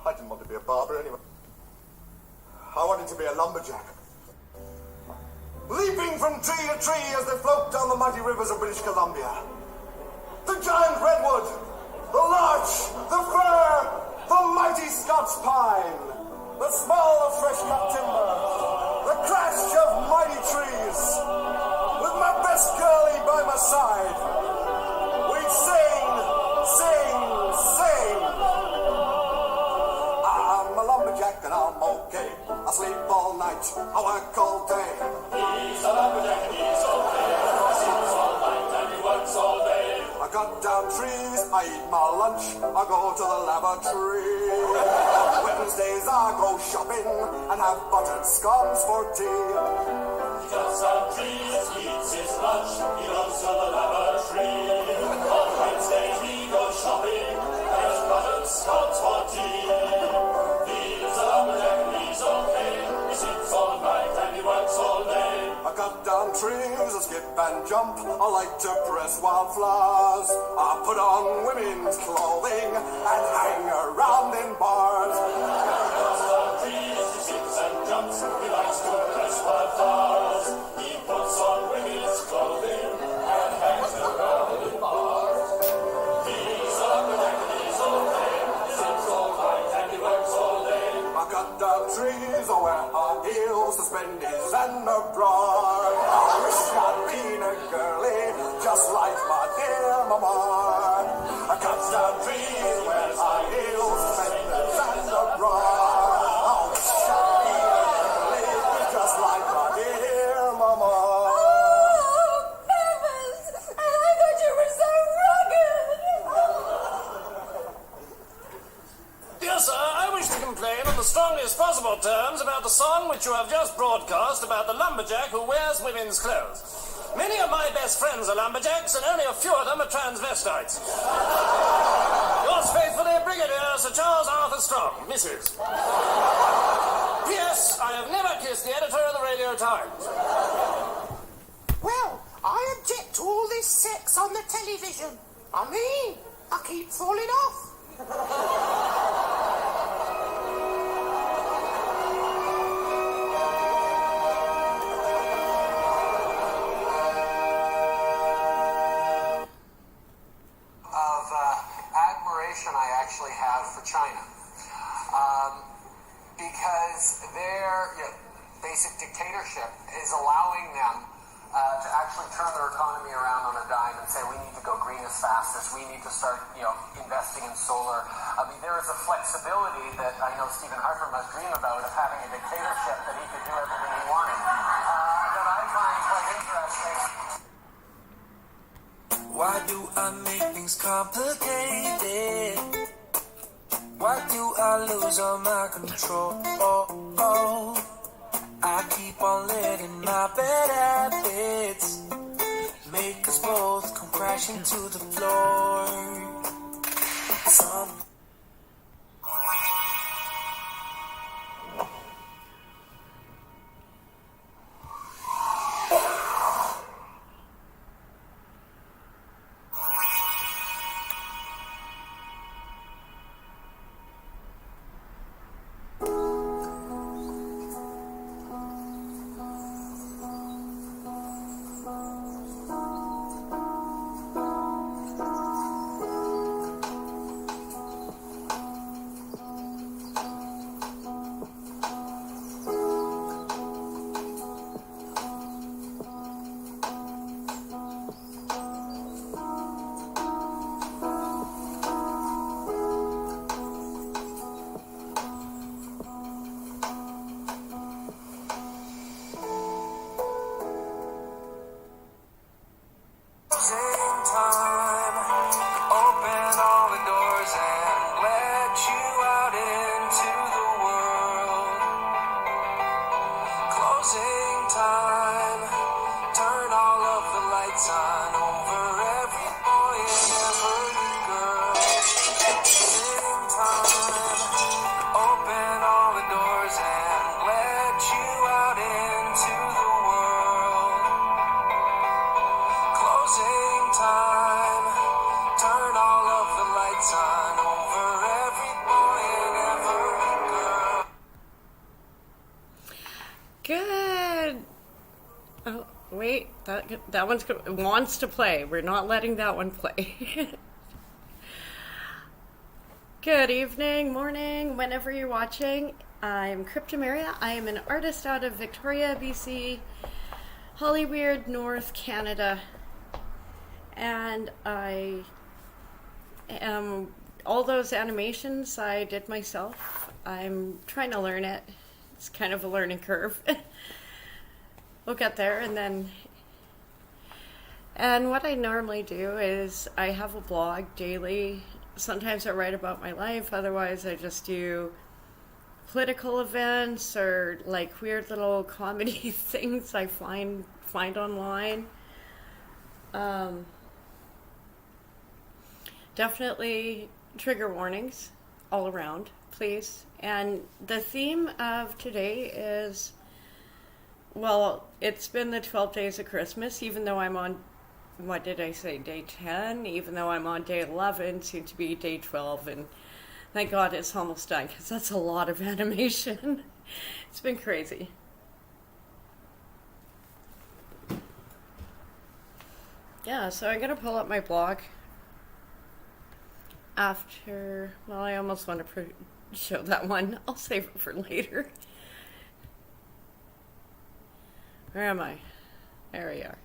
I didn't want to be a barber anyway. I wanted to be a lumberjack. Leaping from tree to tree as they float down the mighty rivers of British Columbia. The giant redwood, the larch, the fir, the mighty Scots pine, the smell of fresh-cut timber, the crash of mighty trees. With my best girlie by my side, we'd sing, sing, sing. I'm a lumberjack and I'm okay. I sleep all night, I work all day. He's a lumberjack and he's okay. He sleeps all night and he works all day. I cut down trees, I eat my lunch, I go to the lavatory. Wednesdays I go shopping and have buttered scones for tea. He cuts down trees, he eats his lunch, he goes to the lavatory. On Wednesday he goes shopping and has buttered scones for tea. He's a lumberjack and he's okay. He sleeps all night and he works all day. I cut down trees, I skip and jump, I like to press wildflowers. I put on women's clothing and hang around in bars. He cuts down trees, he skips and jumps, he likes to press wildflowers. He puts on women's clothing and hangs around in bars. He's a lumberjack and he's okay. He sleeps all night and he works all day. I cut down trees, I wear high heels, suspenders and a bra. I wish I'd been a girlie, just like my dear mama. I cut down trees, wear high heels, suspenders and a bra. I wish I'd been a girlie, just like my dear mama. Oh, heavens! And I thought you were so rugged! Dear sir, I wish to complain in the strongest possible terms about the song which you have just broadcast about the lumberjack who wears women's clothes. Many of my best friends are lumberjacks, and only a few of them are transvestites. Yours faithfully, Brigadier Sir Charles Arthur Strong, Mrs. P.S. I have never kissed the editor of the Radio Times. Well, I object to all this sex on the television. I mean, I keep falling off. Admiration I actually have for China. Because their basic dictatorship is allowing them to actually turn their economy around on a dime and say we need to go green as fast as we need to start, investing in solar. I mean, there is a flexibility that I know Stephen Harper must dream about of having a dictatorship that he could do everything he wanted. That I find quite interesting. Why do I make things complicated? Why do I lose all my control? I keep on letting my bad habits make us both come crashing to the floor. Good. Oh, wait. That one wants to play. We're not letting that one play. Good evening, morning, whenever you're watching. I'm Cryptomeria. I am an artist out of Victoria, BC, Hollyweird, North Canada. And I am, all those animations I did myself. I'm trying to learn it. It's kind of a learning curve. We'll get there, and what I normally do is I have a blog daily. Sometimes I write about my life, otherwise I just do political events or like weird little comedy things I find online. Definitely trigger warnings all around, please. And the theme of today is, well, it's been the 12 days of Christmas, even though I'm on, what did I say, day 10? Even though I'm on day 11, soon to be day 12, and thank God it's almost done, because that's a lot of animation. It's been crazy. Yeah, so I'm going to pull up my blog after, well, I almost want to show that one. I'll save it for later. Where am I? There we are.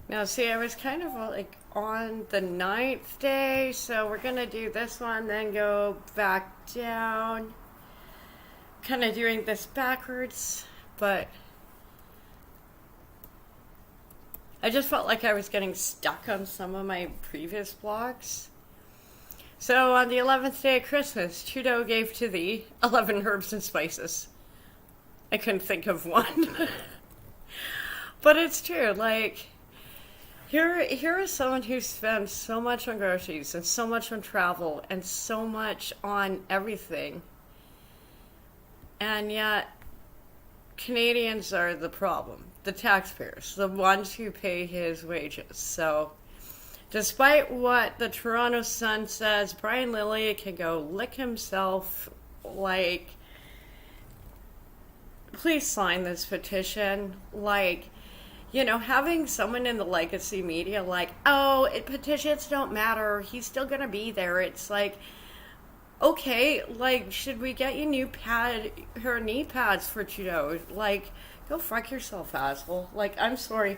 Now, see, I was kind of like on the 9th day, so we're going to do this one, then go back down. Kind of doing this backwards, but I just felt like I was getting stuck on some of my previous blogs. So on the 11th day of Christmas, Trudeau gave to thee 11 herbs and spices. I couldn't think of one. But it's true, like, here is someone who spends so much on groceries and so much on travel and so much on everything. And yet, Canadians are the problem. The taxpayers, the ones who pay his wages. So, despite what the Toronto Sun says, Brian Lilley can go lick himself. Like, please sign this petition. Like, having someone in the legacy media like, petitions don't matter, he's still gonna be there. It's like, Okay, like, should we get you her knee pads for Trudeau? Like, go fuck yourself, asshole. Like, I'm sorry.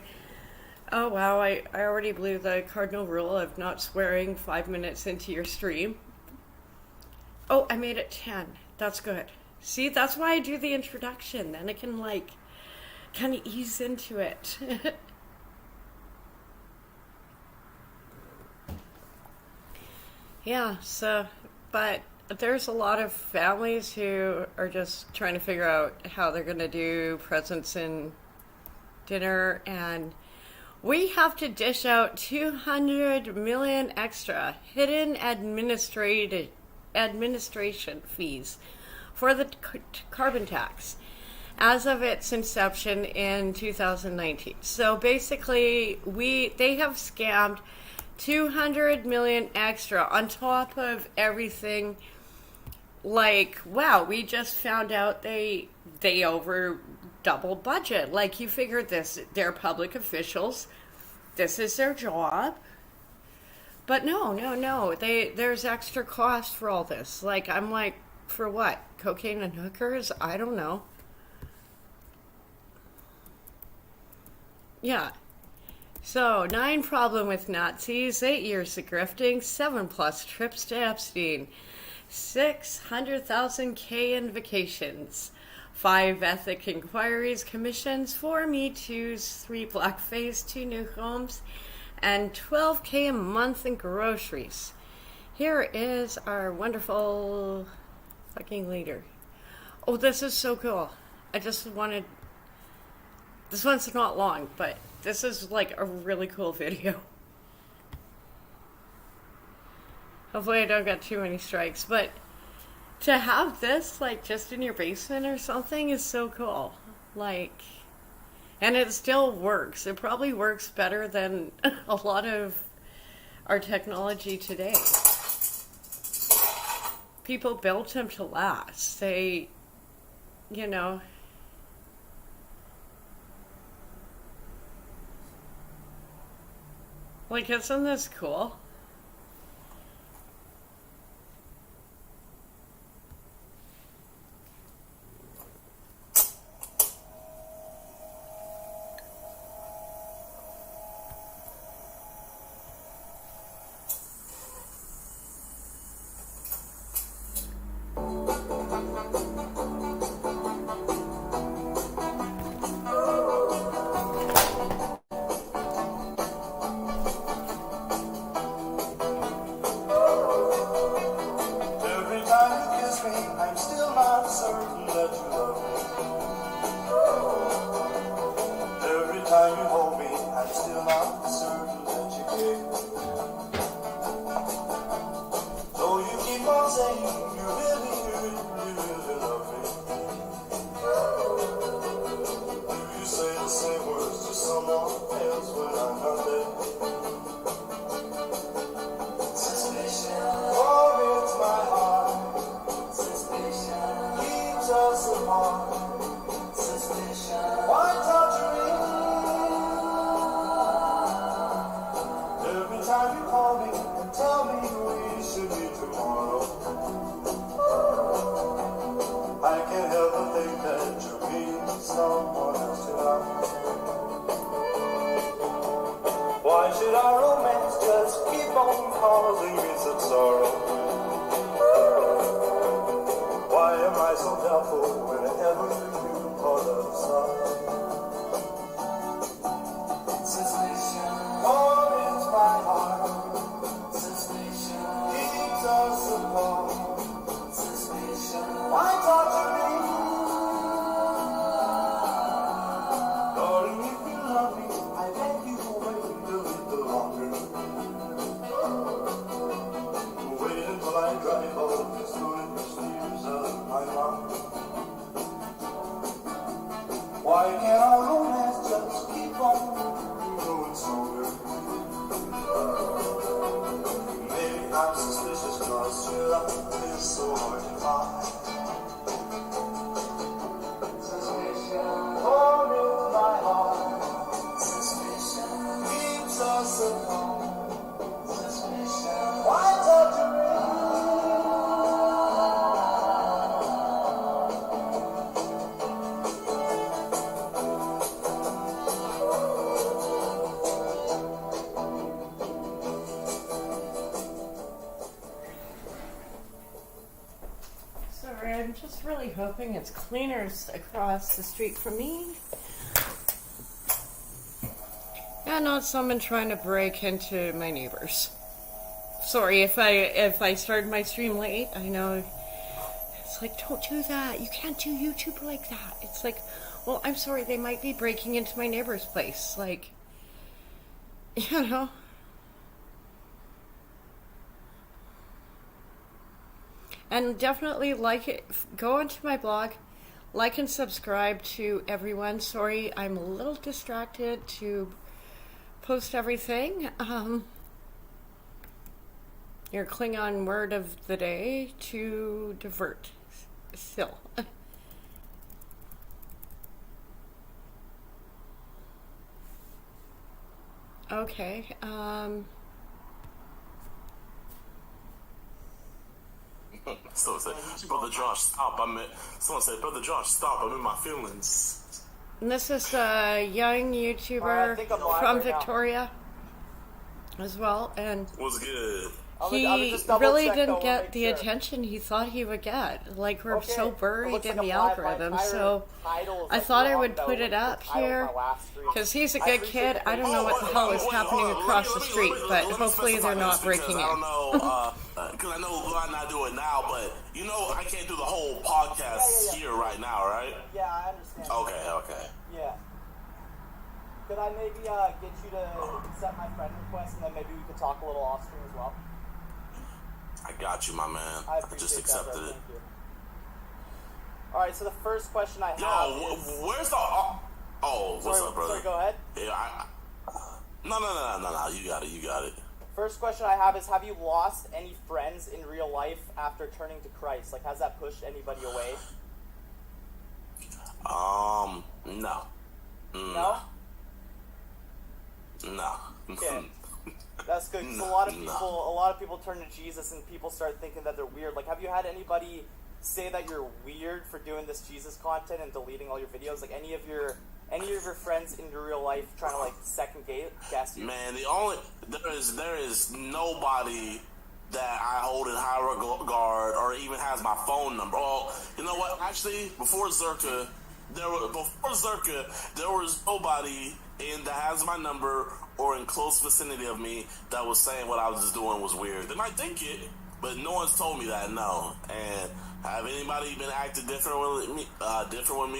Oh, wow, I already blew the cardinal rule of not swearing 5 minutes into your stream. Oh, I made it 10. That's good. See, that's why I do the introduction. Then I can, like, kind of ease into it. Yeah, so, but there's a lot of families who are just trying to figure out how they're going to do presents and dinner, and we have to dish out $200 million extra hidden administration fees for the carbon tax as of its inception in 2019. So basically, they have scammed $200 million extra on top of everything. Like, wow, we just found out they over double budget. Like, you figured this, they're public officials, this is their job. But no, there's extra cost for all this. Like, I'm like, for what? Cocaine and hookers? I don't know. Yeah. So, 9 problem with Nazis, 8 years of grifting, 7+ trips to Epstein, 600,000 K in vacations, 5 ethic inquiries commissions, 4 Me Too's, 3 blackface, 2 new homes, and 12K a month in groceries. Here is our wonderful fucking leader. Oh, this is so cool. I just wanted... This one's not long, but this is like a really cool video. Hopefully I don't get too many strikes, but to have this like just in your basement or something is so cool. Like, and it still works. It probably works better than a lot of our technology today. People built them to last. They, you know... Like, isn't this cool? Why should our romance just keep on causing me such sorrow? Why am I so doubtful whenever you call us side? Suspicion warms my heart. Suspicion keeps us apart. Suspicion, why torture me? Darling, if you love me, I beg you wait a little longer. Wait until I drive off this foolish tears of my mind. Why can't our romance just keep on growing stronger? Maybe I'm suspicious cause your love is so hard to find. Suspicion warms my heart. Suspicion keeps us apart. Suspicion, why torture me? I'm just really hoping it's cleaners across the street from me. And not someone trying to break into my neighbors. Sorry if I started my stream late. I know it's like, don't do that. You can't do YouTube like that. It's like, well, I'm sorry, they might be breaking into my neighbor's place. Like, you know. And definitely like it. Go onto my blog, like and subscribe to everyone. Sorry, I'm a little distracted to post everything. Your Klingon word of the day, to divert. Still. Okay. Someone said, Brother Josh, stop. Someone said, Brother Josh, stop. I'm in my feelings. And this is a young YouTuber from Victoria as well, and what's good? He really didn't get the attention he thought he would get. Like, we're so buried in the algorithm, so I thought I would put it up here, because he's a good kid. I don't know what the hell is happening across the street, but hopefully they're not breaking in. I don't know, because I know why not do it now, but you know I can't do the whole podcast here right now, right? Yeah, I understand. Okay. Yeah. Could I maybe get you to accept my friend request, and then maybe we could talk a little off stream as well? I got you, my man. I just accepted it. Thank you. Alright, so the first question I have is... where's the... what's up, brother? Sorry, go ahead. Yeah, No, you got it. First question I have is, have you lost any friends in real life after turning to Christ? Like, has that pushed anybody away? No. No? No. Okay. That's good, because a lot of people turn to Jesus and people start thinking that they're weird. Like, have you had anybody say that you're weird for doing this Jesus content and deleting all your videos? Like, any of your friends in your real life trying to, like, second guess you? Man, there is nobody that I hold in high regard or even has my phone number. Oh, you know what? Actually, before Zerka, there was nobody that has my number or in close vicinity of me that was saying what I was just doing was weird. They might think it, but no one's told me that, no. And have anybody been acting different with me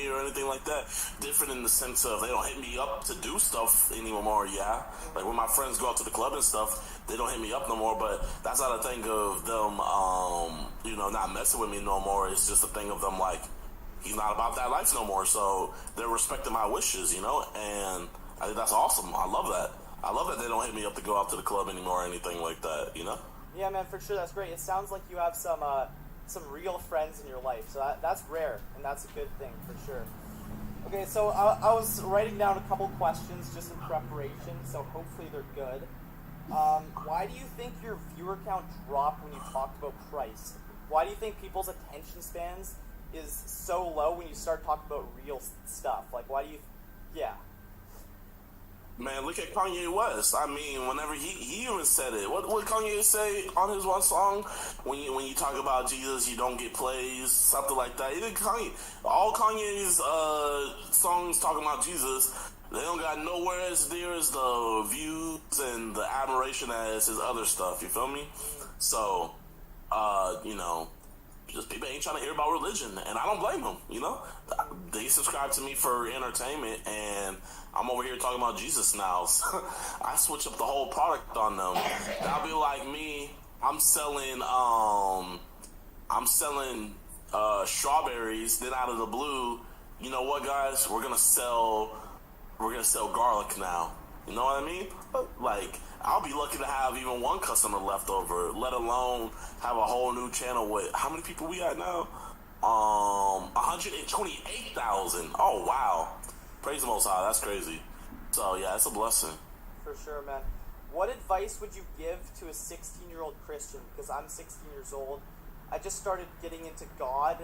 or anything like that? Different in the sense of they don't hit me up to do stuff anymore, yeah. Like when my friends go out to the club and stuff, they don't hit me up no more, but that's not a thing of them, not messing with me no more. It's just a thing of them, like, he's not about that life no more, so they're respecting my wishes, and I think that's awesome. I love that. I love that they don't hit me up to go out to the club anymore or anything like that, Yeah, man, for sure, that's great. It sounds like you have some real friends in your life, so that's rare, and that's a good thing, for sure. Okay, so I was writing down a couple questions just in preparation, so hopefully they're good. Why do you think your viewer count dropped when you talked about Christ? Why do you think people's attention spans is so low when you start talking about real stuff? Like, why do you... Yeah. Man, look at Kanye West. I mean, whenever he even said it. What Kanye say on his one song? When you talk about Jesus, you don't get plays, something like that. All Kanye's songs talking about Jesus, they don't got nowhere as near as the views and the admiration as his other stuff. You feel me? So, just people ain't trying to hear about religion, and I don't blame them. They subscribe to me for entertainment, and I'm over here talking about Jesus now. So I switch up the whole product on them. That'll be like me. I'm selling strawberries. Then out of the blue, you know what, guys? We're gonna sell garlic now. You know what I mean? Like, I'll be lucky to have even one customer left over, let alone have a whole new channel with, how many people we at now? 128,000. Oh, wow. Praise the Most High. That's crazy. So, yeah, it's a blessing. For sure, man. What advice would you give to a 16-year-old Christian? Because I'm 16 years old. I just started getting into God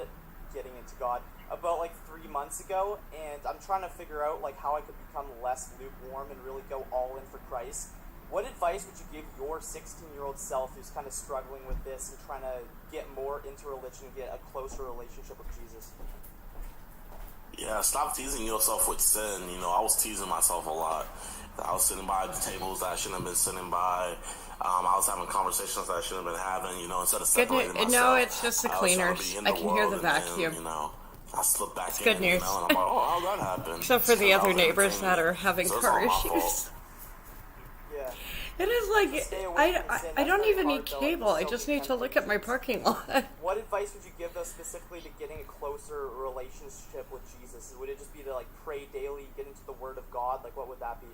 about like 3 months ago, and I'm trying to figure out like how I could become less lukewarm and really go all in for Christ. What advice would you give your 16-year-old self who's kind of struggling with this and trying to get more into religion and get a closer relationship with Jesus? Yeah, stop teasing yourself with sin. You know, I was teasing myself a lot. I was sitting by the tables that I shouldn't have been sitting by. I was having conversations that I shouldn't have been having. You know, instead of separating myself. No, it's just the I was trying to cleaners. be in I can hear the world, and vacuum. then, you know, I slipped back It's in. good news. You know, and I'm like, oh, how'd that happen? Except for the Because I other was neighbors entertaining that are it. having So it's car not my issues. fault. Yeah. It is like, Stay away from sin. I don't That's even very need hard, though. cable. I So just many need to look at my parking lot. What advice would you give, though, specifically to getting a closer relationship with Jesus? Would it just be to, like, pray daily, get into the Word of God? Like, what would that be?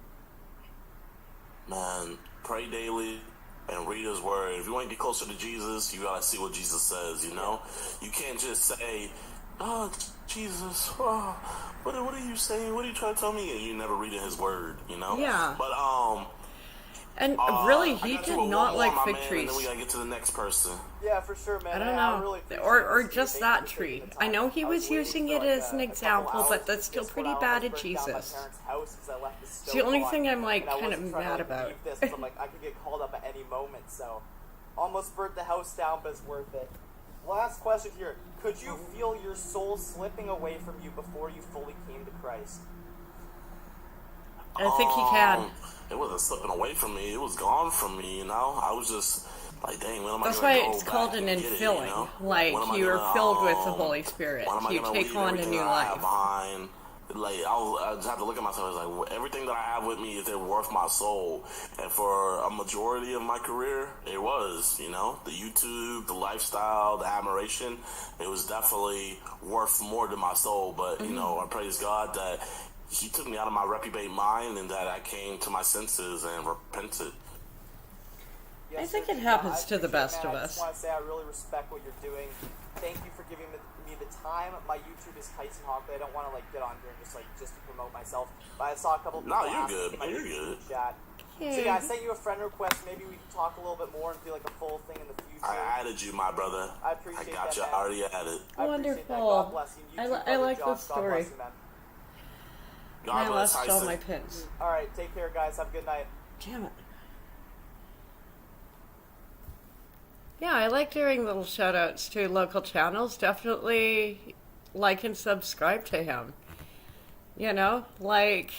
Man, pray daily and read his word. If you want to get closer to Jesus, you gotta see what Jesus says, you know? You can't just say, oh, Jesus, oh, what are you saying? What are you trying to tell me? And you never reading his word, you know? Yeah. But, And really, he I got did to a not one like more, my fig man, trees. And then we gotta get to the next person. Yeah, for sure, man. I don't I know. really appreciate Or this. just Thank that you for tree. taking the I time. know he I was waiting using for, it like, as an a couple example, hours but that's to still get pretty sort bad of at burnt down my Jesus. parents' house 'cause I left the It's the stove only on, thing I'm, like, and I kind of wasn't trying to, mad like, about. leave this 'cause I'm like, I could get called up at any moment, so almost burnt the house down, but it's worth it. Last question here. Could you feel your soul slipping away from you before you fully came to Christ? I think he can. It wasn't slipping away from me. It was gone from me, you know? I was just like, dang, when am I That's going to why go it's back called an and get it, infilling. you know? Like, When am I you are gonna, filled with the Holy Spirit. when am I You gonna take leave on a everything new that I have life. behind? Like, I just have to look at myself. It's like, everything that I have with me, is it worth my soul? And for a majority of my career, it was, you know? The YouTube, the lifestyle, the admiration, it was definitely worth more than my soul. But, you know, I praise God that he took me out of my reprobate mind and that I came to my senses and repented. I think it happens to the appreciate it, best man. of I us. just want to say I really respect what you're doing. Thank you for giving me the time. My YouTube is Tyson Hockley. I don't want to like get on here and just to promote myself. But I saw a couple of people No, you're ask me good. in my You're YouTube good. chat. So yeah, I sent you a friend request. Maybe we can talk a little bit more and do like a full thing in the future. I added you, my brother. I appreciate got that, you. man. I already added. I appreciate that. Wonderful. God bless you. You I too, li- I brother like Josh. this God story. bless you, man. God I bless lost all Tyson. my pins. All right, take care, guys. Have a good night. Damn it. Yeah, I like doing little shout outs to local channels. Definitely like and subscribe to him. You know, like.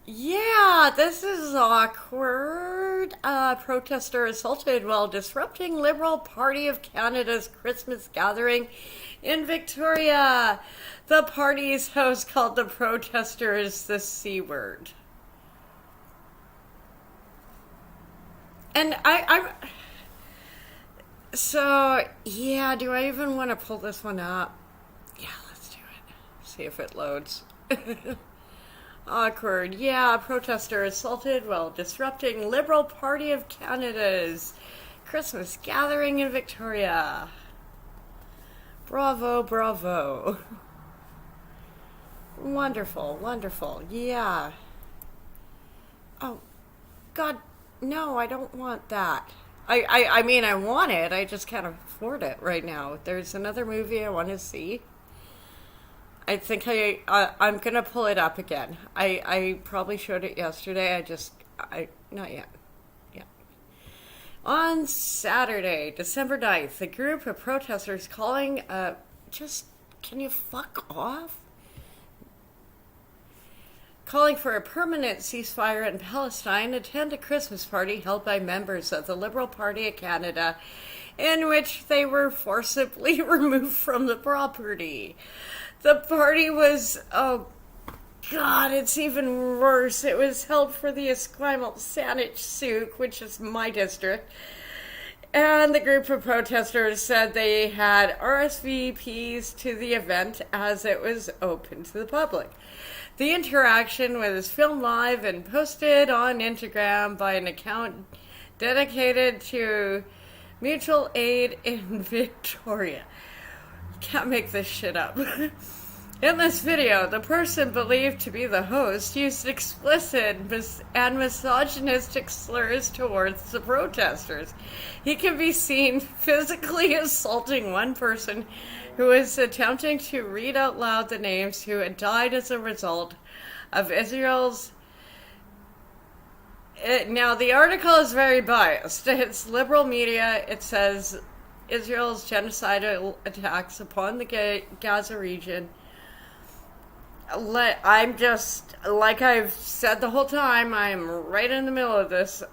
Yeah, this is awkward. Protester assaulted while disrupting Liberal Party of Canada's Christmas gathering in Victoria. The party's host called the protesters the C word. And I'm... So, yeah, do I even want to pull this one up? Yeah, let's do it. See if it loads. Awkward. Yeah, a protester assaulted while disrupting Liberal Party of Canada's Christmas gathering in Victoria. Bravo, bravo. Wonderful, wonderful. Yeah. Oh, God, no, I don't want that. I mean, I want it. I just can't afford it right now. There's another movie I want to see. I think I'm gonna pull it up again. I probably showed it yesterday. Not yet. Yeah. On Saturday, December 9th, a group of protesters calling, can you fuck off? Calling for a permanent ceasefire in Palestine, attend a Christmas party held by members of the Liberal Party of Canada, in which they were forcibly removed from the property. The party was, oh God, it's even worse. It was held for the Esquimalt Saanich-Sooke, which is my district. And the group of protesters said they had RSVPs to the event as it was open to the public. The interaction was filmed live and posted on Instagram by an account dedicated to mutual aid in Victoria. Can't make this shit up. In this video, the person believed to be the host used explicit and misogynistic slurs towards the protesters. He can be seen physically assaulting one person who is attempting to read out loud the names who had died as a result of Israel's... Now, the article is very biased. It's liberal media. It says Israel's genocidal attacks upon the Gaza region. I'm just, like I've said the whole time, I'm right in the middle of this.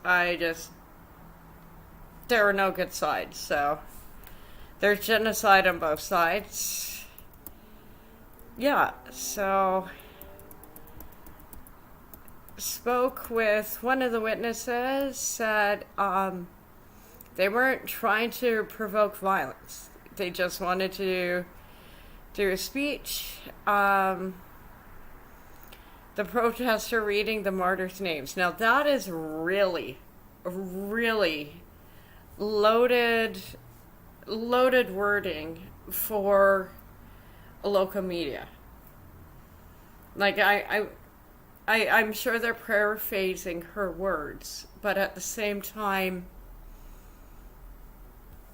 There are no good sides, so there's genocide on both sides. Yeah, so spoke with one of the witnesses, said they weren't trying to provoke violence. They just wanted to do a speech. The protester reading the martyrs' names. Now that is really, really loaded wording for a local media. Like I'm sure they're paraphrasing her words, but at the same time,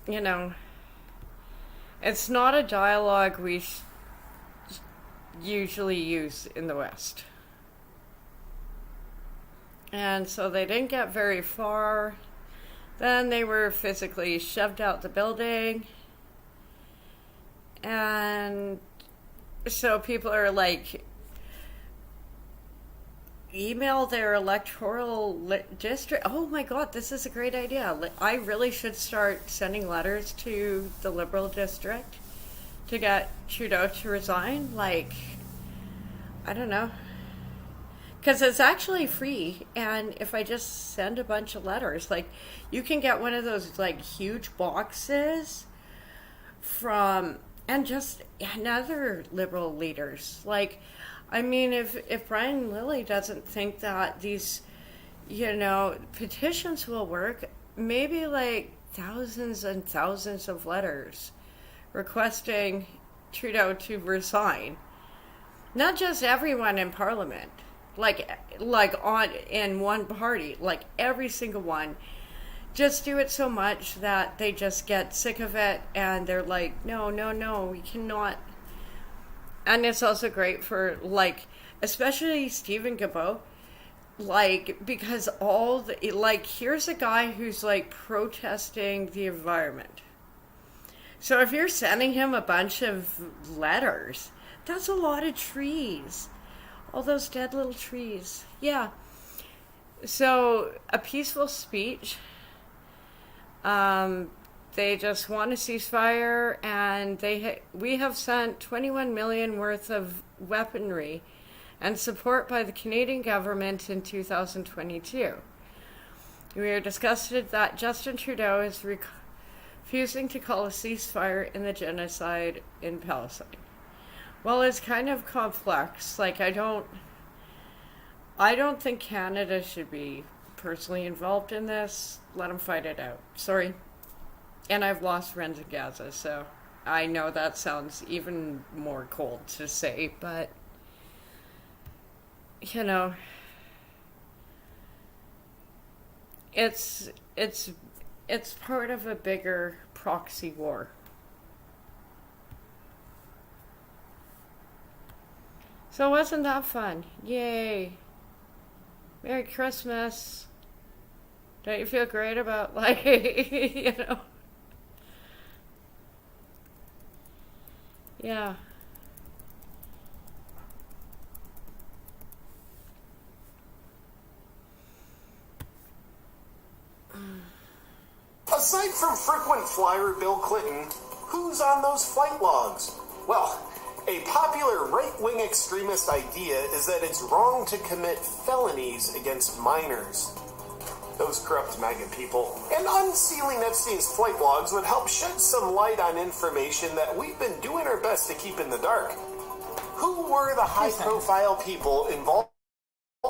you know, it's not a dialogue we usually use in the West. And so they didn't get very far. Then they were physically shoved out the building. And so people are like, email their electoral district. Oh my God, this is a great idea. I really should start sending letters to the Liberal district to get Trudeau to resign. Like, I don't know. Because it's actually free, and if I just send a bunch of letters, like, you can get one of those, like, huge boxes from, and just other Liberal leaders. Like, I mean, if Brian Lilley doesn't think that these, you know, petitions will work, maybe, like, thousands and thousands of letters requesting Trudeau to resign. Not just everyone in Parliament. Like in one party, like every single one, just do it so much that they just get sick of it and they're like, no, we cannot. And it's also great for, like, especially Stephen Guilbeault, like, because here's a guy who's, like, protesting the environment. So if you're sending him a bunch of letters, that's a lot of trees. All those dead little trees. Yeah. So, a peaceful speech. They just want a ceasefire, and we have sent $21 million worth of weaponry and support by the Canadian government in 2022. We are disgusted that Justin Trudeau is refusing to call a ceasefire in the genocide in Palestine. Well, it's kind of complex. Like, I don't think Canada should be personally involved in this. Let them fight it out. Sorry. And I've lost friends in Gaza, so I know that sounds even more cold to say, but, you know, it's part of a bigger proxy war. So wasn't that fun? Yay. Merry Christmas. Don't you feel great about, like, you know? Yeah. Aside from frequent flyer Bill Clinton, who's on those flight logs? Well, a popular right-wing extremist idea is that it's wrong to commit felonies against minors. Those corrupt MAGA people. And unsealing Epstein's flight logs would help shed some light on information that we've been doing our best to keep in the dark. Who were the high-profile people involved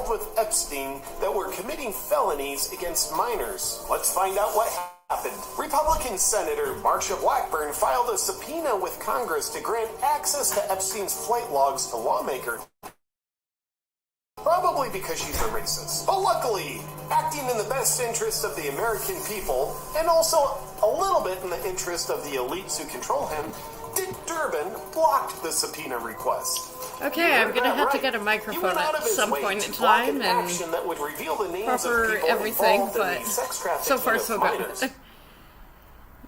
with Epstein that were committing felonies against minors? Let's find out what happened. Republican Senator Marsha Blackburn filed a subpoena with Congress to grant access to Epstein's flight logs to lawmakers. Probably because she's a racist. But luckily, acting in the best interest of the American people, and also a little bit in the interest of the elites who control him, Dick Durbin blocked the subpoena request. Okay, I'm gonna have to get a microphone at some point in time and proper everything, but so far so good.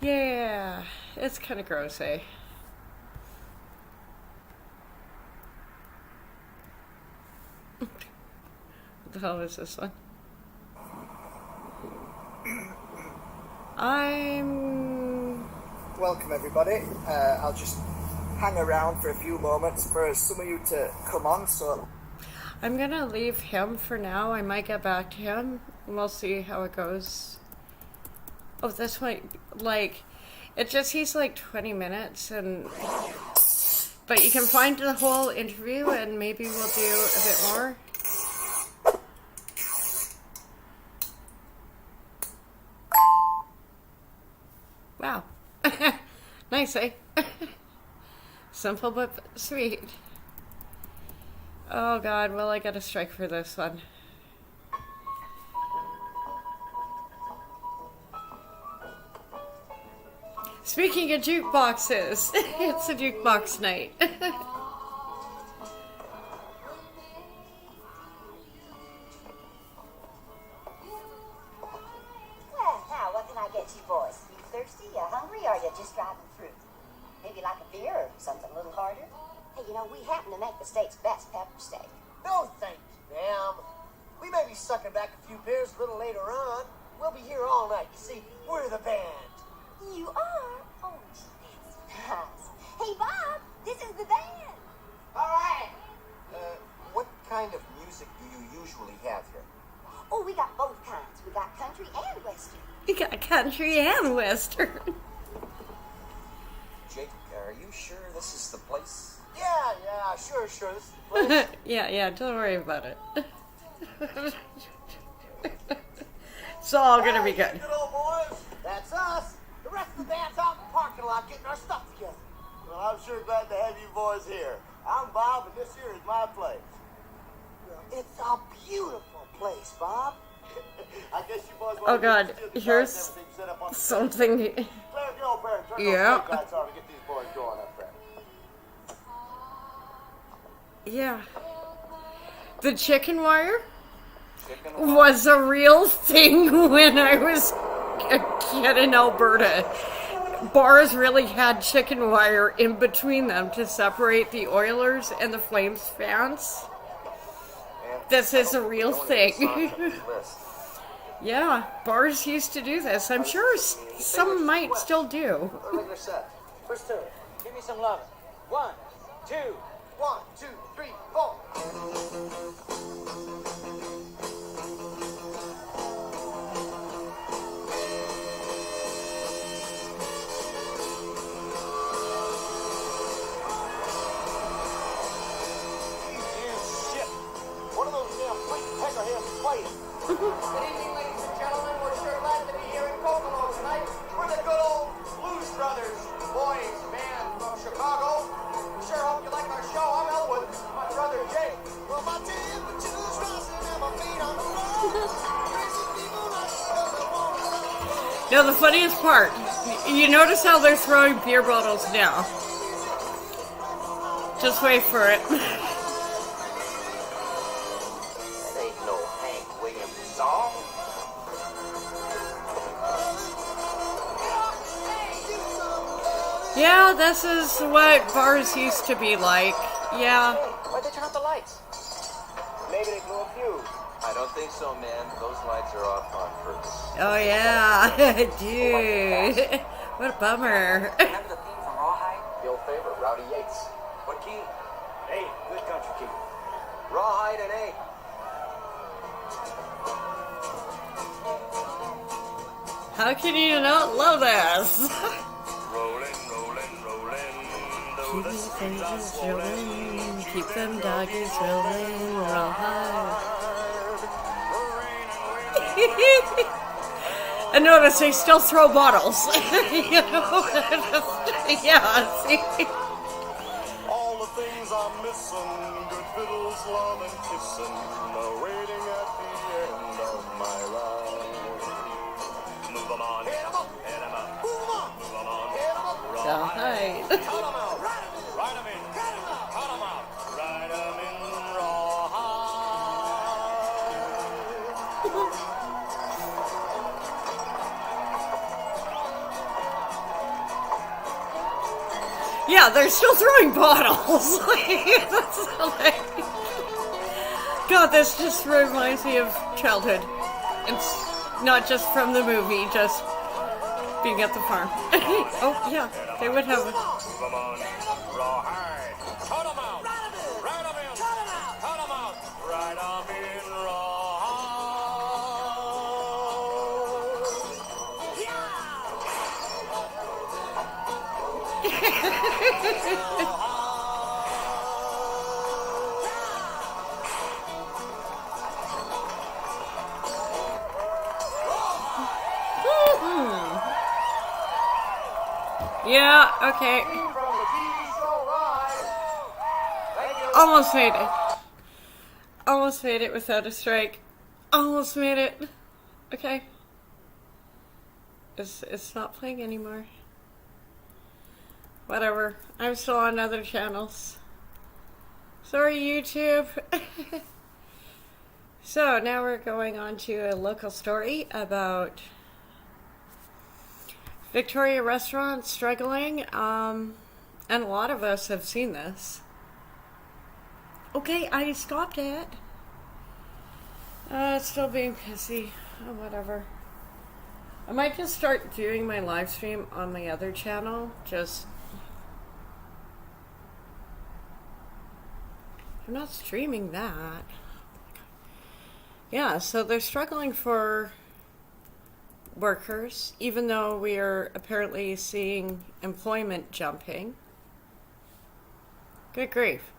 Yeah, it's kind of gross, eh? What the hell is this one? Welcome everybody. I'll just hang around for a few moments for some of you to come on, so... I'm gonna leave him for now. I might get back to him, and we'll see how it goes. Oh, this might, like, he's like 20 minutes, but you can find the whole interview, and maybe we'll do a bit more. Wow. Nice, eh? Simple but sweet. Oh god, will I get a strike for this one? Speaking of jukeboxes, it's a jukebox night. Well, now, what can I get you boys? You thirsty, you hungry, or you just driving through? Maybe like a beer or something a little harder? Hey, you know, we happen to make the state's best pepper steak. No thanks, ma'am. We may be sucking back a few beers a little later on. We'll be here all night. You see, we're the band. You are? Oh, that's nice. Hey, Bob, this is the band. All right. What kind of music do you usually have here? Oh, we got both kinds. We got country and western. You got country and western. Jake, are you sure this is the place? Yeah, sure, this is the place. yeah, don't worry about it. It's all gonna be good. Good old boys. That's us. The rest of the band's out in the parking lot getting our stuff together. Well, I'm sure glad to have you boys here. I'm Bob, and this here is my place. It's a beautiful place, Bob. I guess you boys want Oh god, here's something. Yeah. Yeah. The chicken wire was a real thing when I was a kid in Alberta. Bars really had chicken wire in between them to separate the Oilers and the Flames fans. This is a real thing. Yeah, bars used to do this. I'm sure some might still do. Regular set. First two. Give me some love. 1, 2. 1, 2, 3, 4. Good evening, ladies and gentlemen. We're sure glad to be here in Kokomo tonight. We're the good old Blues Brothers, boys band from Chicago. We sure hope you like our show. I'm Elwood, my brother Jake. Well, my temperature's rising and my feet on the floor. Now the funniest part, you notice how they're throwing beer bottles now. Just wait for it. Yeah, this is what bars used to be like. Yeah. Why'd they turn off the lights? Maybe they blew a fuse. I don't think so, man. Those lights are off on purpose. Oh yeah, dude. What a bummer. Remember the theme from Rawhide? The old favorite, Rowdy Yates. What key? A. Good country key. Rawhide and A. How can you not love this? Keep them doggies rolling, rawhide. And notice they still throw bottles. You know? Yeah, see? All the things I'm missing, good fiddles, love and kissing, are waiting at the end of my life. Move 'em on, hit 'em up, hit 'em up, move 'em on, hit 'em up, Rawhide. Yeah, they're still throwing bottles. That's hilarious. God, this just reminds me of childhood. It's not just from the movie, just being at the farm. Oh, yeah, they would have it. Come on, rawhide. Cut 'em out. Ride 'em in. Cut 'em out. Cut 'em out. Ride 'em in Yeah, okay. Almost made it. Almost made it without a strike. Almost made it. Okay. It's not playing anymore. Whatever. I'm still on other channels. Sorry, YouTube. So now we're going on to a local story about Victoria restaurant struggling. And a lot of us have seen this. Okay, I stopped it. It's still being pissy. Oh, whatever. I might just start doing my live stream on my other channel. Just... I'm not streaming that. Yeah, so they're struggling for workers, even though we are apparently seeing employment jumping. Good grief.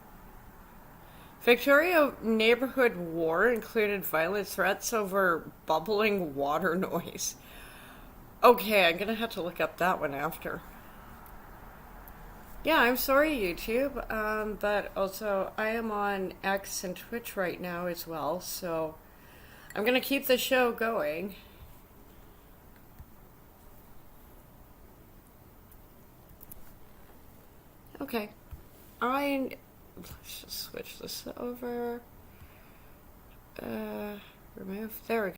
Victoria neighborhood war included violent threats over bubbling water noise. Okay, I'm gonna have to look up that one after. Yeah, I'm sorry, YouTube, but also I am on X and Twitch right now as well, so I'm gonna keep the show going. Okay, let's just switch this over. Remove, there we go.